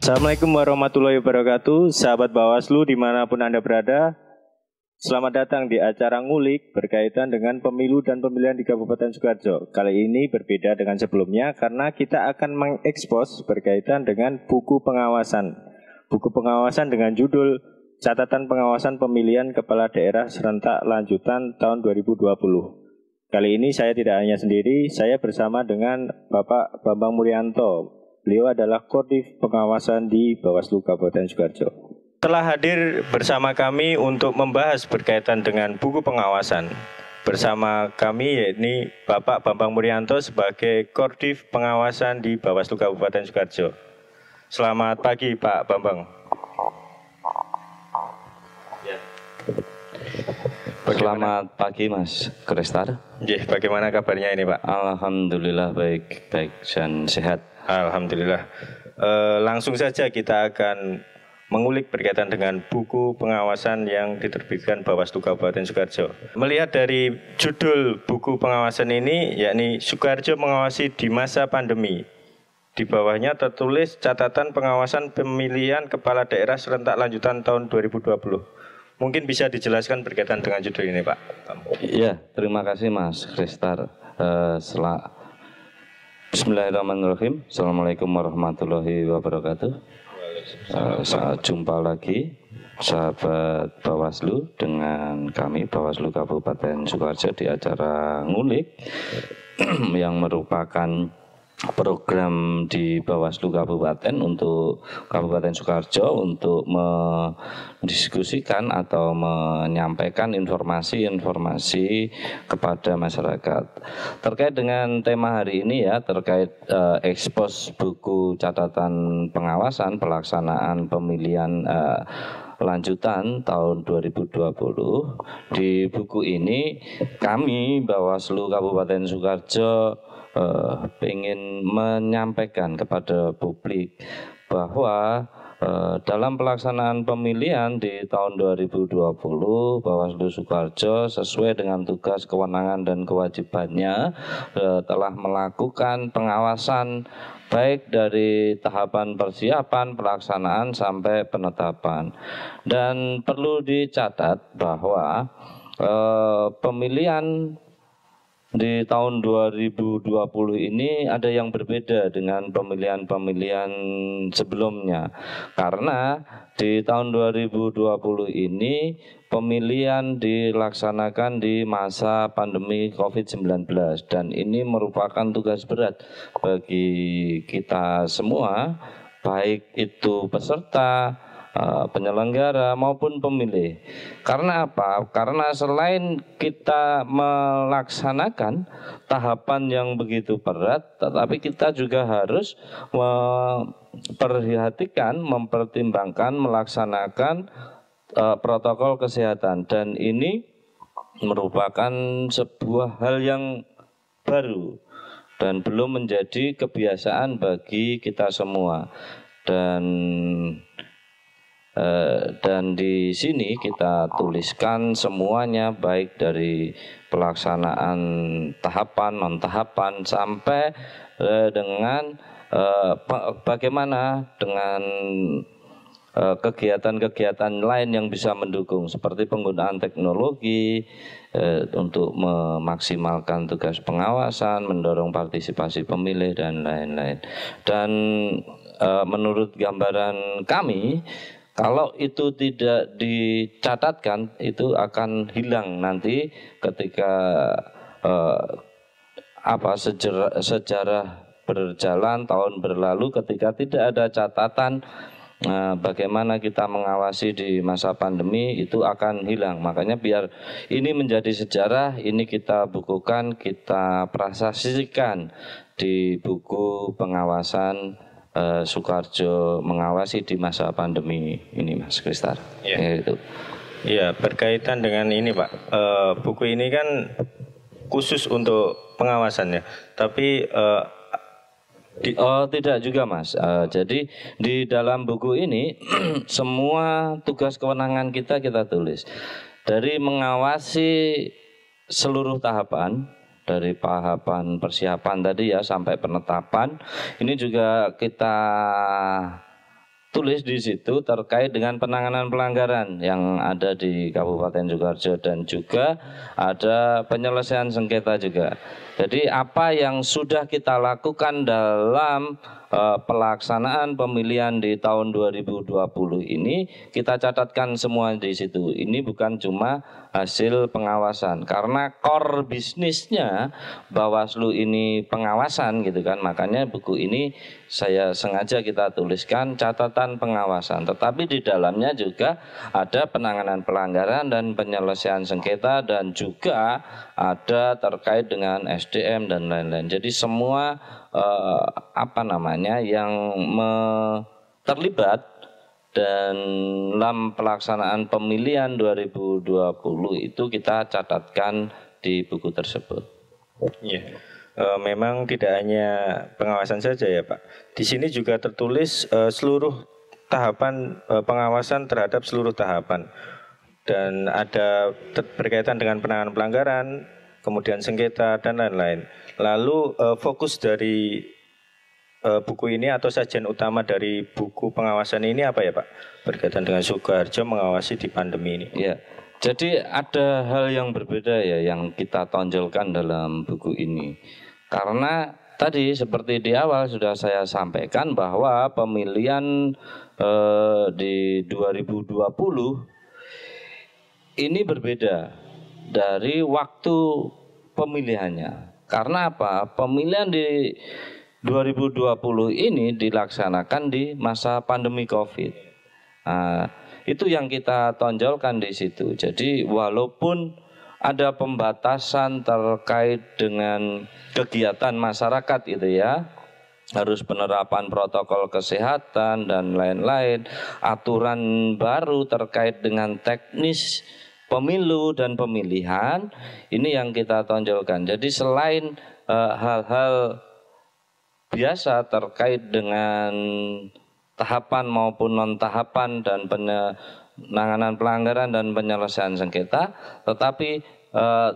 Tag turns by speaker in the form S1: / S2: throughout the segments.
S1: Assalamualaikum warahmatullahi wabarakatuh, sahabat Bawaslu dimanapun Anda berada. Selamat datang di acara ngulik berkaitan dengan pemilu dan pemilihan di Kabupaten Sukoharjo. Kali ini berbeda dengan sebelumnya karena kita akan mengekspos berkaitan dengan buku pengawasan. Buku pengawasan dengan judul Catatan Pengawasan Pemilihan Kepala Daerah Serentak Lanjutan tahun 2020. Kali ini saya tidak hanya sendiri, saya bersama dengan Bapak Bambang Murianto. Beliau adalah Koordif Pengawasan di Bawaslu Kabupaten Sukoharjo. Telah hadir bersama kami untuk membahas berkaitan dengan buku pengawasan. Bersama kami yakni Bapak Bambang Murianto sebagai Koordif Pengawasan di Bawaslu Kabupaten Sukoharjo. Selamat pagi Pak Bambang.
S2: Selamat pagi Mas Krestar.
S1: Bagaimana kabarnya ini Pak?
S2: Alhamdulillah baik dan sehat.
S1: Alhamdulillah. Langsung saja kita akan mengulik berkaitan dengan buku pengawasan yang diterbitkan Bawaslu Kabupaten Sukoharjo. Melihat dari judul buku pengawasan ini, yakni Sukoharjo Mengawasi di Masa Pandemi. Di bawahnya tertulis Catatan Pengawasan Pemilihan Kepala Daerah Serentak Lanjutan tahun 2020. Mungkin bisa dijelaskan berkaitan dengan judul ini Pak.
S2: Iya, terima kasih Mas Krestar. Bismillahirrahmanirrahim. Assalamualaikum warahmatullahi wabarakatuh. Jumpa lagi sahabat Bawaslu dengan kami Bawaslu Kabupaten Sukoharjo di acara ngulik yang merupakan program di Bawaslu Kabupaten untuk Kabupaten Sukoharjo untuk mendiskusikan atau menyampaikan informasi-informasi kepada masyarakat terkait dengan tema hari ini ya, terkait ekspos buku catatan pengawasan pelaksanaan pemilihan lanjutan tahun 2020. Di buku ini kami Bawaslu Kabupaten Sukoharjo ingin menyampaikan kepada publik bahwa dalam pelaksanaan pemilihan di tahun 2020 Bawaslu Sukoharjo sesuai dengan tugas, kewenangan dan kewajibannya telah melakukan pengawasan baik dari tahapan persiapan, pelaksanaan sampai penetapan. Dan perlu dicatat bahwa pemilihan di tahun 2020 ini ada yang berbeda dengan pemilihan-pemilihan sebelumnya. Karena di tahun 2020 ini pemilihan dilaksanakan di masa pandemi COVID-19 dan ini merupakan tugas berat bagi kita semua, baik itu peserta, penyelenggara maupun pemilih. Karena apa? Karena selain kita melaksanakan tahapan yang begitu berat, tetapi kita juga harus memperhatikan, mempertimbangkan, melaksanakan protokol kesehatan. Dan ini merupakan sebuah hal yang baru dan belum menjadi kebiasaan bagi kita semua. Dan di sini kita tuliskan semuanya baik dari pelaksanaan tahapan, non tahapan sampai dengan bagaimana dengan kegiatan-kegiatan lain yang bisa mendukung seperti penggunaan teknologi untuk memaksimalkan tugas pengawasan, mendorong partisipasi pemilih dan lain-lain. Dan menurut gambaran kami, kalau itu tidak dicatatkan, itu akan hilang nanti ketika sejarah berjalan, tahun berlalu, ketika tidak ada catatan bagaimana kita mengawasi di masa pandemi, itu akan hilang. Makanya biar ini menjadi sejarah, ini kita bukukan, kita prasasikan di buku pengawasan Sukoharjo Mengawasi di Masa Pandemi ini Mas Krestar.
S1: Iya, berkaitan dengan ini Pak, buku ini kan khusus untuk pengawasannya, tapi
S2: tidak juga Mas. Jadi di dalam buku ini semua tugas kewenangan kita tulis. Dari mengawasi seluruh tahapan, dari tahapan persiapan tadi ya sampai penetapan, ini juga kita tulis di situ terkait dengan penanganan pelanggaran yang ada di Kabupaten Sukoharjo dan juga ada penyelesaian sengketa juga. Jadi apa yang sudah kita lakukan dalam pelaksanaan pemilihan di tahun 2020 ini kita catatkan semua di situ. Ini bukan cuma hasil pengawasan karena core bisnisnya Bawaslu ini pengawasan gitu kan. Makanya buku ini saya sengaja kita tuliskan catatan pengawasan, tetapi di dalamnya juga ada penanganan pelanggaran dan penyelesaian sengketa dan juga ada terkait dengan SDM dan lain-lain. Jadi semua yang terlibat dalam pelaksanaan pemilihan 2020 itu kita catatkan di buku tersebut.
S1: Iya. Memang tidak hanya pengawasan saja ya Pak. Di sini juga tertulis seluruh tahapan pengawasan terhadap seluruh tahapan. Dan ada berkaitan dengan penanganan pelanggaran, kemudian sengketa dan lain-lain. Lalu fokus dari buku ini atau sajian utama dari buku pengawasan ini apa ya Pak? Berkaitan dengan Sukoharjo mengawasi di pandemi ini.
S2: Ya, jadi ada hal yang berbeda ya yang kita tonjolkan dalam buku ini. Karena tadi seperti di awal sudah saya sampaikan bahwa pemilihan di 2020 ini berbeda dari waktu pemilihannya. Karena apa? Pemilihan di 2020 ini dilaksanakan di masa pandemi COVID. Nah, itu yang kita tonjolkan di situ. Jadi walaupun ada pembatasan terkait dengan kegiatan masyarakat itu ya, harus penerapan protokol kesehatan dan lain-lain, aturan baru terkait dengan teknis pemilu dan pemilihan, ini yang kita tonjolkan. Jadi selain hal-hal biasa terkait dengan tahapan maupun non-tahapan dan penanganan pelanggaran dan penyelesaian sengketa, tetapi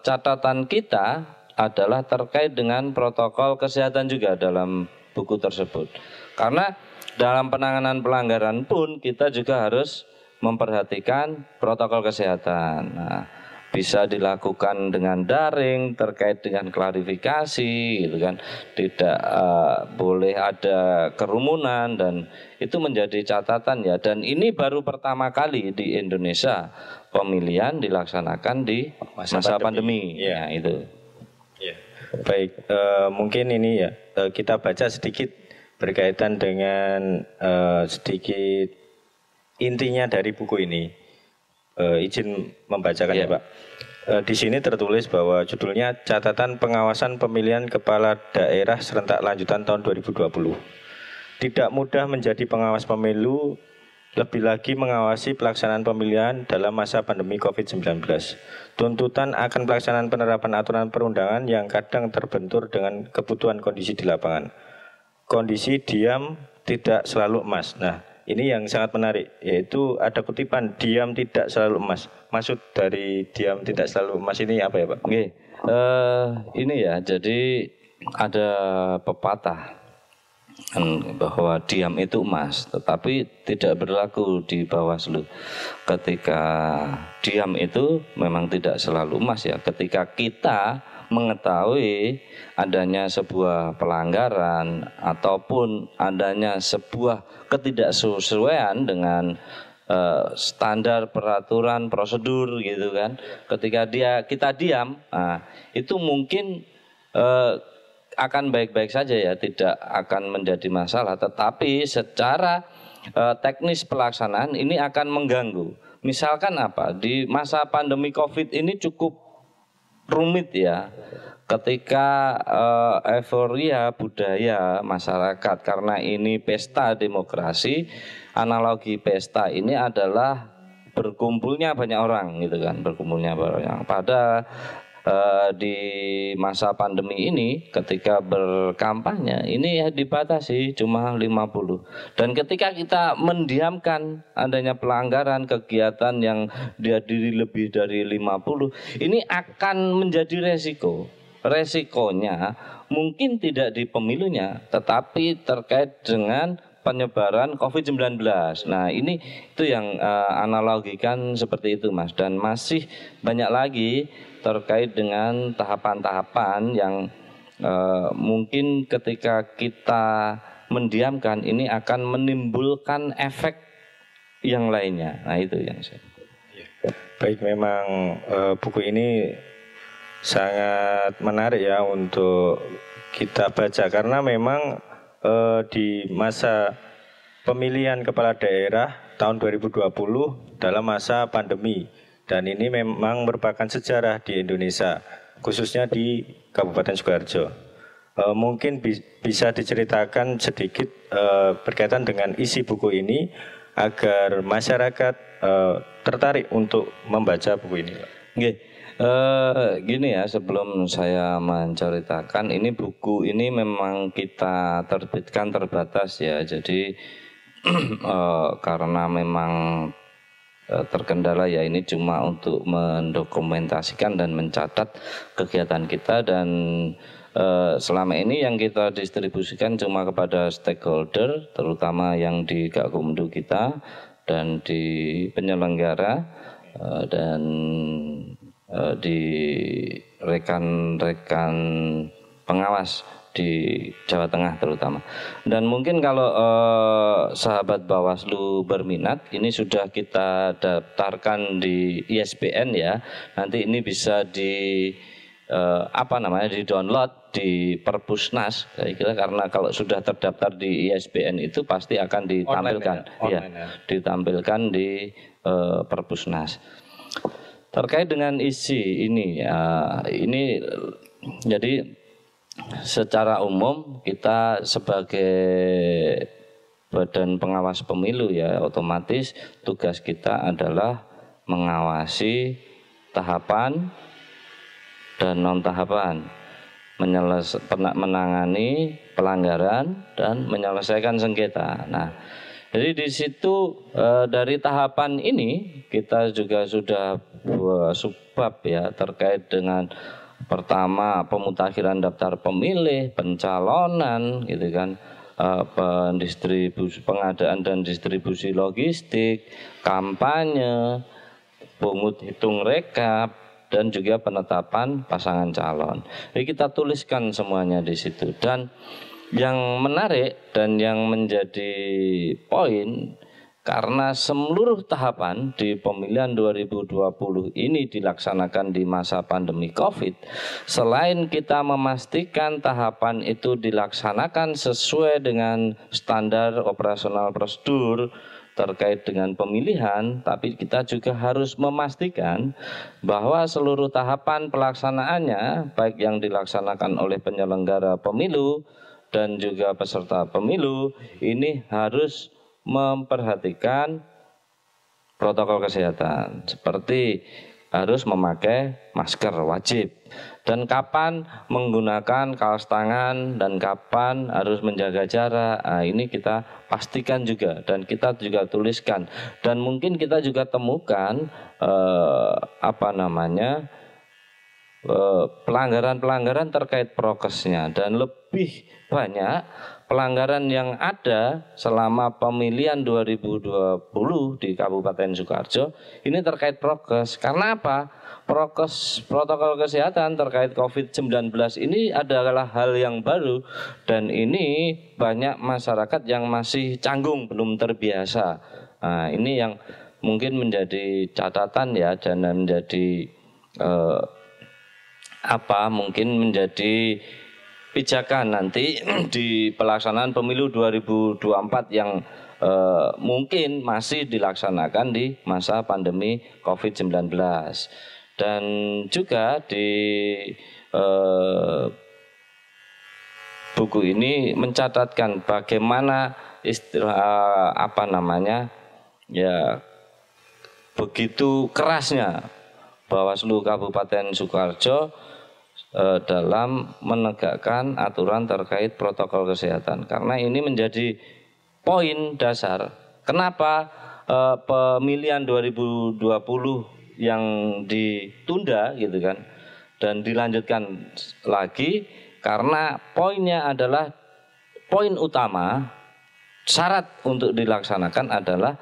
S2: catatan kita adalah terkait dengan protokol kesehatan juga dalam buku tersebut. Karena dalam penanganan pelanggaran pun kita juga harus memperhatikan protokol kesehatan. Nah, bisa dilakukan dengan daring terkait dengan klarifikasi gitu kan, tidak boleh ada kerumunan dan itu menjadi catatan ya. Dan ini baru pertama kali di Indonesia pemilihan dilaksanakan di masa pandemi.
S1: Ya.
S2: Nah, itu
S1: ya. Baik, mungkin ini ya kita baca sedikit berkaitan dengan sedikit intinya dari buku ini. Izin membacakan ya Pak. Di sini tertulis bahwa judulnya Catatan Pengawasan Pemilihan Kepala Daerah Serentak Lanjutan tahun 2020. Tidak mudah menjadi pengawas pemilu, lebih lagi mengawasi pelaksanaan pemilihan dalam masa pandemi COVID-19. Tuntutan akan pelaksanaan penerapan aturan perundangan yang kadang terbentur dengan kebutuhan kondisi di lapangan. Kondisi diam tidak selalu emas. Nah, ini yang sangat menarik, yaitu ada kutipan diam tidak selalu emas. Maksud dari diam tidak selalu emas ini apa ya Pak?
S2: Oke, ini ya, jadi ada pepatah bahwa diam itu emas, tetapi tidak berlaku di Bawaslu. Ketika diam itu memang tidak selalu emas ya. Ketika kita mengetahui adanya sebuah pelanggaran ataupun adanya sebuah ketidaksesuaian dengan standar peraturan prosedur gitu kan, ketika kita diam, nah, itu mungkin akan baik-baik saja ya, tidak akan menjadi masalah, tetapi secara teknis pelaksanaan ini akan mengganggu. Misalkan apa, di masa pandemi COVID ini cukup rumit ya, ketika euforia budaya masyarakat karena ini pesta demokrasi. Analogi pesta ini adalah berkumpulnya banyak orang gitu kan, berkumpulnya banyak orang. Pada di masa pandemi ini ketika berkampanye ini ya dibatasi cuma 50. Dan ketika kita mendiamkan adanya pelanggaran kegiatan yang dihadiri lebih dari 50, ini akan menjadi resiko. Resikonya mungkin tidak di pemilunya, tetapi terkait dengan penyebaran COVID-19. Nah ini itu yang analogikan seperti itu Mas. Dan masih banyak lagi terkait dengan tahapan-tahapan yang mungkin ketika kita mendiamkan ini akan menimbulkan efek yang lainnya. Nah itu yang saya.
S1: Baik, memang buku ini sangat menarik ya untuk kita baca karena memang di masa pemilihan kepala daerah tahun 2020 dalam masa pandemi dan ini memang merupakan sejarah di Indonesia khususnya di Kabupaten Sukoharjo. Mungkin bisa diceritakan sedikit berkaitan dengan isi buku ini agar masyarakat tertarik untuk membaca buku ini.
S2: Oke. Gini ya, sebelum saya menceritakan, ini buku ini memang kita terbitkan terbatas ya. Jadi karena memang terkendala ya, ini cuma untuk mendokumentasikan dan mencatat kegiatan kita dan selama ini yang kita distribusikan cuma kepada stakeholder, terutama yang di Gakumdu kita dan di penyelenggara dan di rekan-rekan pengawas di Jawa Tengah terutama. Dan mungkin kalau sahabat Bawaslu berminat, ini sudah kita daftarkan di ISBN ya. Nanti ini bisa di di-download di Perpusnas. Saya kira karena kalau sudah terdaftar di ISBN itu pasti akan ditampilkan online, ya. Ditampilkan di Perpusnas. Terkait dengan isi ini ini jadi secara umum kita sebagai badan pengawas pemilu ya otomatis tugas kita adalah mengawasi tahapan dan non tahapan, menangani pelanggaran dan menyelesaikan sengketa. Nah, jadi di situ dari tahapan ini kita juga sudah subbab ya terkait dengan pertama pemutakhiran daftar pemilih, pencalonan gitu kan, pengadaan dan distribusi logistik, kampanye, pungut hitung rekap dan juga penetapan pasangan calon. Jadi kita tuliskan semuanya di situ dan yang menarik dan yang menjadi poin karena seluruh tahapan di pemilihan 2020 ini dilaksanakan di masa pandemi COVID, selain kita memastikan tahapan itu dilaksanakan sesuai dengan standar operasional prosedur terkait dengan pemilihan, tapi kita juga harus memastikan bahwa seluruh tahapan pelaksanaannya, baik yang dilaksanakan oleh penyelenggara pemilu dan juga peserta pemilu, ini harus memperhatikan protokol kesehatan seperti harus memakai masker wajib dan kapan menggunakan kaos tangan dan kapan harus menjaga jarak. Nah, ini kita pastikan juga dan kita juga tuliskan dan mungkin kita juga temukan pelanggaran-pelanggaran terkait prokesnya dan lebih banyak pelanggaran yang ada selama pemilihan 2020 di Kabupaten Sukoharjo ini terkait prokes. Karena apa? Prokes protokol kesehatan terkait COVID-19 ini adalah hal yang baru dan ini banyak masyarakat yang masih canggung, belum terbiasa. Nah, ini yang mungkin menjadi catatan ya dan menjadi mungkin menjadi pijakan nanti di pelaksanaan pemilu 2024 yang mungkin masih dilaksanakan di masa pandemi COVID-19. Dan juga di buku ini mencatatkan bagaimana begitu kerasnya Bawaslu Kabupaten Sukoharjo dalam menegakkan aturan terkait protokol kesehatan. Karena ini menjadi poin dasar. Kenapa pemilihan 2020 yang ditunda gitu kan dan dilanjutkan lagi karena poinnya adalah poin utama syarat untuk dilaksanakan adalah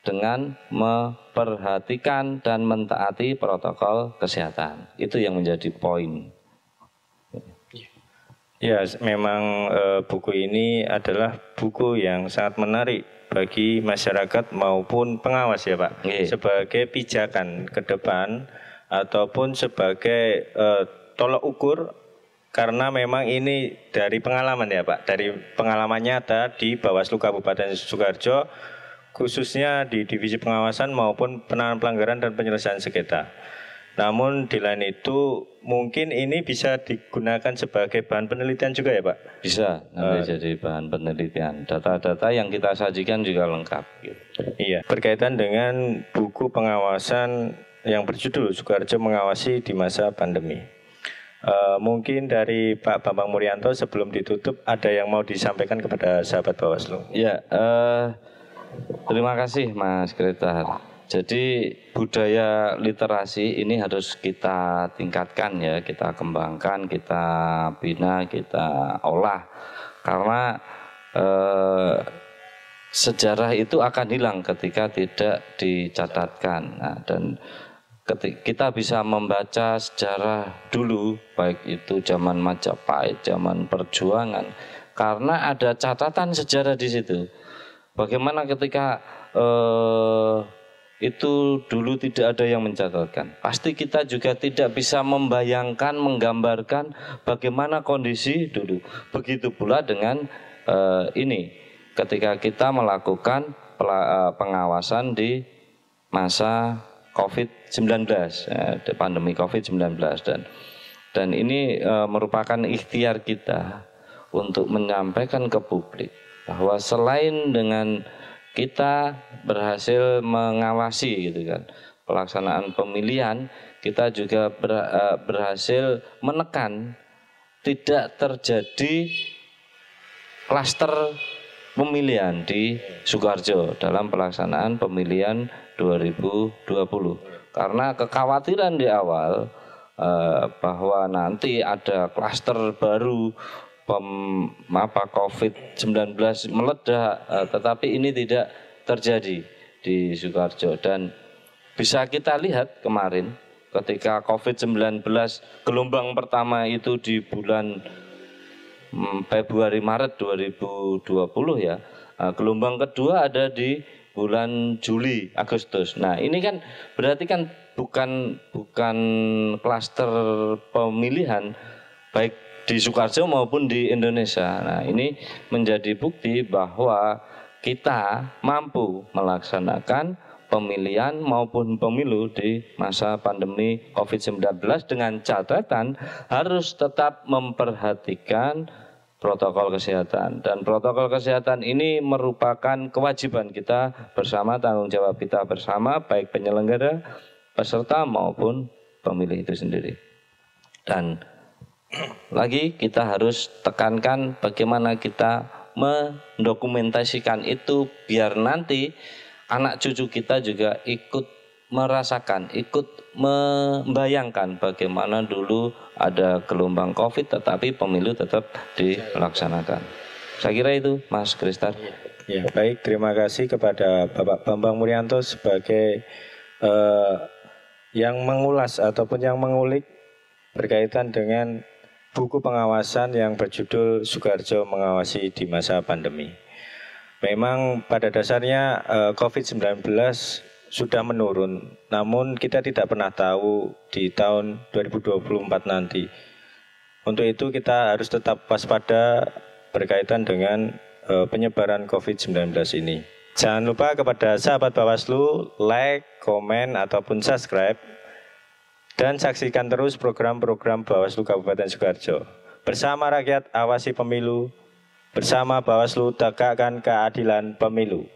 S2: dengan memperhatikan dan mentaati protokol kesehatan. Itu yang menjadi poin.
S1: Ya, memang buku ini adalah buku yang sangat menarik bagi masyarakat maupun pengawas ya Pak. Sebagai pijakan ke depan ataupun sebagai tolok ukur, karena memang ini dari pengalaman ya Pak, dari pengalaman nyata di Bawaslu Kabupaten Sukoharjo, khususnya di Divisi Pengawasan maupun Penanganan Pelanggaran dan Penyelesaian Sengketa. Namun di lain itu mungkin ini bisa digunakan sebagai bahan penelitian juga ya Pak?
S2: Bisa, nanti jadi bahan penelitian. Data-data yang kita sajikan juga lengkap. Gitu.
S1: Iya, berkaitan dengan buku pengawasan yang berjudul Sukoharjo Mengawasi di Masa Pandemi. Mungkin dari Pak Bambang Murianto sebelum ditutup ada yang mau disampaikan kepada sahabat Bawaslu?
S2: Ya, terima kasih Mas Kretar. Jadi budaya literasi ini harus kita tingkatkan ya, kita kembangkan, kita bina, kita olah. Karena sejarah itu akan hilang ketika tidak dicatatkan. Nah, dan kita bisa membaca sejarah dulu, baik itu zaman Majapahit, zaman perjuangan, karena ada catatan sejarah di situ. Bagaimana ketika itu dulu tidak ada yang mencatatkan. Pasti kita juga tidak bisa membayangkan, menggambarkan bagaimana kondisi dulu. Begitu pula dengan ini, ketika kita melakukan pengawasan di masa COVID-19, pandemi COVID-19, dan ini merupakan ikhtiar kita untuk menyampaikan ke publik bahwa selain dengan kita berhasil mengawasi gitu kan pelaksanaan pemilihan, kita juga berhasil menekan tidak terjadi klaster pemilihan di Sukoharjo dalam pelaksanaan pemilihan 2020. Karena kekhawatiran di awal bahwa nanti ada klaster baru COVID-19 meledak, tetapi ini tidak terjadi di Sukoharjo. Dan bisa kita lihat kemarin ketika COVID-19 gelombang pertama itu di bulan Februari Maret 2020 ya, gelombang kedua ada di bulan Juli Agustus. Nah ini kan berarti kan bukan klaster pemilihan baik di Sukoharjo maupun di Indonesia. Nah ini menjadi bukti bahwa kita mampu melaksanakan pemilihan maupun pemilu di masa pandemi COVID-19 dengan catatan harus tetap memperhatikan protokol kesehatan. Dan protokol kesehatan ini merupakan kewajiban kita bersama, tanggung jawab kita bersama, baik penyelenggara, peserta maupun pemilih itu sendiri. Dan lagi kita harus tekankan bagaimana kita mendokumentasikan itu biar nanti anak cucu kita juga ikut merasakan, ikut membayangkan bagaimana dulu ada gelombang COVID tetapi pemilu tetap dilaksanakan. Saya kira itu Mas Kristar.
S1: Ya, baik, terima kasih kepada Bapak Bambang Murianto sebagai yang mengulas ataupun yang mengulik berkaitan dengan buku pengawasan yang berjudul Sukoharjo Mengawasi di Masa Pandemi. Memang pada dasarnya COVID-19 sudah menurun, namun kita tidak pernah tahu di tahun 2024 nanti. Untuk itu kita harus tetap waspada berkaitan dengan penyebaran COVID-19 ini. Jangan lupa kepada sahabat Bawaslu, like, komen, ataupun subscribe. Dan saksikan terus program-program Bawaslu Kabupaten Sukoharjo. Bersama rakyat awasi pemilu, bersama Bawaslu tegakkan keadilan pemilu.